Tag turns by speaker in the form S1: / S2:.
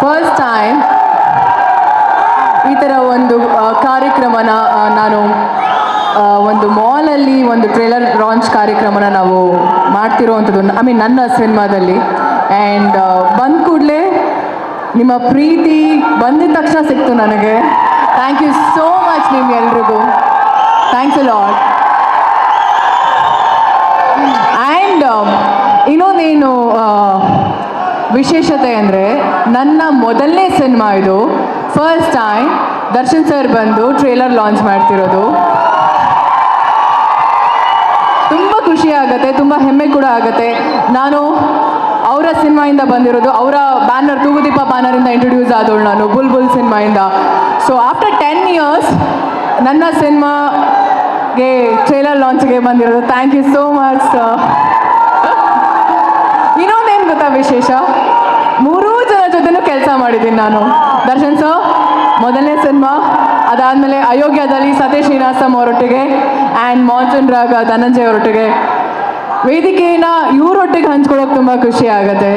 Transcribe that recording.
S1: First time ಈ ಥರ ಒಂದು ಕಾರ್ಯಕ್ರಮನ ನಾನು ಒಂದು ಮಾಲಲ್ಲಿ ಒಂದು ಟ್ರೇಲರ್ ಲಾಂಚ್ ಕಾರ್ಯಕ್ರಮನ ನಾವು ಮಾಡ್ತಿರೋವಂಥದ್ದು ನನ್ನ ಸಿನಿಮಾದಲ್ಲಿ. ಆ್ಯಂಡ್ ಬಂದ ಕೂಡಲೇ ನಿಮ್ಮ ಪ್ರೀತಿ ಬಂದಿದ ತಕ್ಷಣ ಸಿಕ್ತು ನನಗೆ. ಥ್ಯಾಂಕ್ ಯು ಸೋ ಮಚ್ ನಿಮ್ಗೆಲ್ರಿಗೂ. Thanks a lot. ಆ್ಯಂಡ್ ಇನ್ನೊಂದೇನು ವಿಶೇಷತೆ ಅಂದರೆ ನನ್ನ ಮೊದಲನೇ ಸಿನಿಮಾ ಇದು. ಫಸ್ಟ್ ಟೈಮ್ ದರ್ಶನ್ ಸರ್ ಬಂದು ಟ್ರೇಲರ್ ಲಾಂಚ್ ಮಾಡ್ತಿರೋದು. ತುಂಬ ಖುಷಿ ಆಗುತ್ತೆ, ತುಂಬ ಹೆಮ್ಮೆ ಕೂಡ ಆಗುತ್ತೆ. ನಾನು ಅವರ ಸಿನಿಮಾಯಿಂದ ಬಂದಿರೋದು, ಅವರ ಬ್ಯಾನರ್ ತೂಗುದೀಪ ಬ್ಯಾನರಿಂದ ಇಂಟ್ರೊಡ್ಯೂಸ್ ಆದವಳು ನಾನು ಬುಲ್ ಸಿನಿಮಾಯಿಂದ. ಸೊ ಆಫ್ಟರ್ 10 years ನನ್ನ ಸಿನಿಮಾಗೆ ಟ್ರೇಲರ್ ಲಾಂಚ್ಗೆ ಬಂದಿರೋದು. Thank you so much sir. ಇನ್ನೊಂದೇನು ಗೊತ್ತಾ ವಿಶೇಷ, 3 ಜನ ಜೊತೆನೂ ಕೆಲಸ ಮಾಡಿದ್ದೀನಿ ನಾನು. ದರ್ಶನ್ ಸರ್ ಮೊದಲನೇ ಸಿನಿಮಾ, ಅದಾದಮೇಲೆ ಅಯೋಗ್ಯದಲ್ಲಿ ಸತೀಶ್ ಶ್ರೀನಿವಾಸಂ ಅವರೊಟ್ಟಿಗೆ ಆ್ಯಂಡ್ ಮಾನ್ಸೂನ್ ರಾಗ ಧನಂಜಯ್ ಅವರೊಟ್ಟಿಗೆ. ವೇದಿಕೆಯನ್ನು ಇವರೊಟ್ಟಿಗೆ ಹಂಚ್ಕೊಳ್ಳೋಕೆ ತುಂಬ ಖುಷಿ ಆಗುತ್ತೆ.